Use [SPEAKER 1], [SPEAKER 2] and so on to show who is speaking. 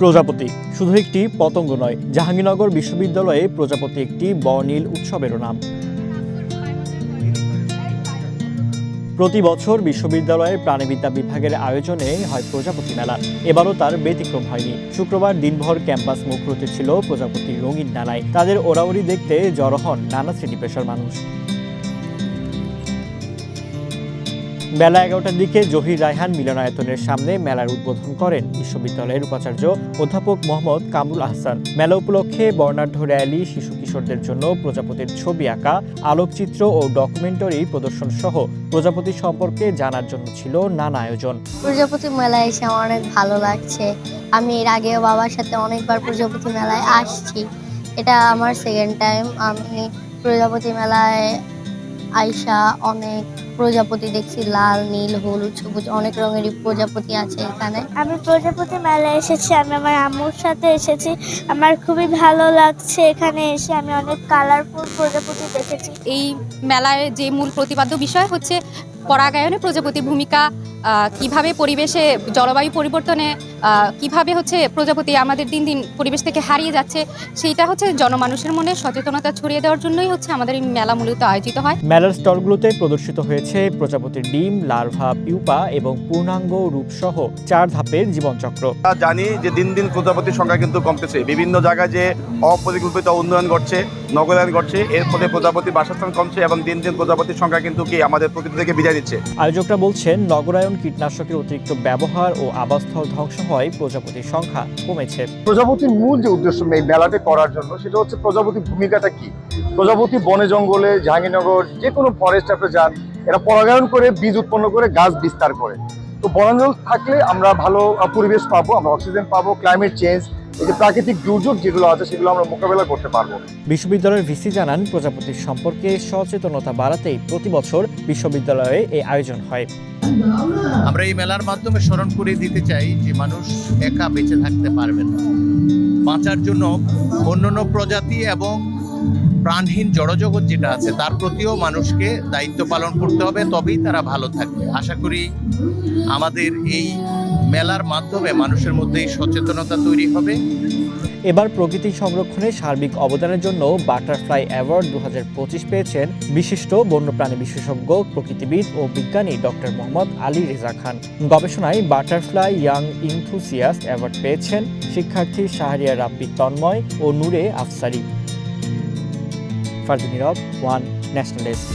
[SPEAKER 1] প্রজাপতি শুধু একটি পতঙ্গ নয়, জাহাঙ্গীরনগর বিশ্ববিদ্যালয়ে প্রজাপতি একটি বর্ণিল উৎসবেরও নাম। প্রতি বছর বিশ্ববিদ্যালয়ের প্রাণিবিদ্যা বিভাগের আয়োজনে হয় প্রজাপতি মেলা। এবারও তার ব্যতিক্রম হয়নি। শুক্রবার দিনভর ক্যাম্পাস মুখরিত ছিল প্রজাপতির রঙিন মেলায়। তাদের ওড়াউড়ি দেখতে জড়ো হন নানা শ্রেণী পেশার মানুষ। বেলা ১১টার দিকে জহির রায়হান মিলনায়তনের সামনে মেলার উদ্বোধন করেন বিশ্ববিদ্যালয়ের উপাচার্য অধ্যাপক মোহাম্মদ কামরুল আহসান। মেলা উপলক্ষে বর্ণাঢ্য র্যালি, শিশু কিশোরদের জন্য প্রজাপতির ছবি আঁকা, আলোকচিত্র ও ডকুমেন্টারি প্রদর্শন সহ প্রজাপতি সম্পর্কে জানার জন্য ছিল নানা আয়োজন।
[SPEAKER 2] প্রজাপতি মেলায় এসে আমার অনেক ভালো লাগছে। আমি এর আগেও বাবার সাথে অনেকবার প্রজাপতি মেলায় আসছি। এটা আমার সেকেন্ড টাইম। আমি প্রজাপতি মেলায় আইসা অনেক প্রজাপতি দেখছি, লাল, নীল, হলুদ, সবুজ, অনেক রঙেরই প্রজাপতি আছে এখানে।
[SPEAKER 3] আমি প্রজাপতি মেলায় এসেছি, আমি আমার আম্মুর সাথে এসেছি। আমার খুবই ভালো লাগছে এখানে এসে। আমি অনেক কালারফুল প্রজাপতি দেখেছি।
[SPEAKER 4] এই মেলায় যে মূল প্রতিপাদ্য বিষয় হচ্ছে পরাগায়নে প্রজাপতির ভূমিকা, কিভাবে পরিবেশে জলবায়ু পরিবর্তনে কিভাবে হচ্ছে প্রজাপতি আমাদের দিন দিন পরিবেশ থেকে হারিয়ে যাচ্ছে, সেইটা হচ্ছে জনমানুষের মনে সচেতনতা ছড়িয়ে দেওয়ার জন্যই হচ্ছে আমাদের এই মেলা মূলত আয়োজিত হয়।
[SPEAKER 1] মেলার স্টলগুলোতে প্রদর্শিত হয়েছে প্রজাপতির ডিম, লার্ভা, পিউপা এবং পূর্ণাঙ্গ রূপসহ 4 ধাপের জীবনচক্র।
[SPEAKER 5] জানি যে দিন দিন প্রজাপতির সংখ্যা কিন্তু কমতেছে। বিভিন্ন জায়গায় যে অপরিকল্পিত উন্নয়ন ঘটছে, নগরায়ন ঘটছে, এর ফলে প্রজাপতির বাসস্থান কমছে এবং দিন দিন প্রজাপতির সংখ্যা কিন্তু আমাদের প্রকৃতি থেকে বিদায় দিচ্ছে।
[SPEAKER 1] আয়োজকরা বলছেন, নগরায়ন, কীটনাশকের অতিরিক্ত ব্যবহার ও আবাসস্থল ধ্বংস হওয়ায় প্রজাপতির সংখ্যা কমেছে।
[SPEAKER 6] প্রজাপতির মূল যে উদ্দেশ্য এই মেলাটি করার জন্য, সেটা হচ্ছে প্রজাপতির ভূমিকাটা কি। প্রজাপতি বনে জঙ্গলে, জাহাঙ্গীরনগর যে কোনো ফরেস্ট আপনি যান, এরা পরাগায়ন করে বীজ উৎপন্ন করে গাছ বিস্তার করে। তো বনাঞ্চল থাকলে আমরা ভালো পরিবেশ পাবো, আমরা অক্সিজেন পাবো, ক্লাইমেট চেঞ্জ, এই যে প্রাকৃতিক দুর্যোগ যেগুলো আছে সেগুলো আমরা মোকাবেলা করতে পারবো।
[SPEAKER 1] বিশ্ববিদ্যালয়ের ভিসি জানান, প্রজাপতির সম্পর্কে সচেতনতা বাড়াতেই প্রতি বছর বিশ্ববিদ্যালয়ে এই আয়োজন হয়।
[SPEAKER 7] আমরা এই মেলার মাধ্যমে স্মরণ করে দিতে চাই যে মানুষ একা বেঁচে থাকতে পারবে না। বাঁচার জন্য অন্যান্য প্রজাতি এবং প্রাণহীন জড়জগৎ যেটা আছে তার প্রতিও মানুষকে দায়িত্ব পালন করতে হবে, তবেই তারা ভালো থাকবে। আশা করি আমাদের এই মেলার মাধ্যমে মানুষের মধ্যে এই সচেতনতা তৈরি হবে।
[SPEAKER 1] এবার প্রকৃতি সংরক্ষণে সার্বিক অবদানের জন্য বাটারফ্লাই অ্যাওয়ার্ড 2025 পেয়েছেন বিশিষ্ট বন্যপ্রাণী বিশেষজ্ঞ, প্রকৃতিবিদ ও বিজ্ঞানী ডক্টর মোহাম্মদ আলী রেজা খান। গবেষণায় বাটারফ্লাই ইয়াং ইনথুসিয়াস্ট অ্যাওয়ার্ড পেয়েছেন শিক্ষার্থী শাহরিয়া রাব্বি তন্ময় ও নূরে আফসারি। ফারদিন নীরব, ওয়ান ন্যাশনাল ডেস্ক।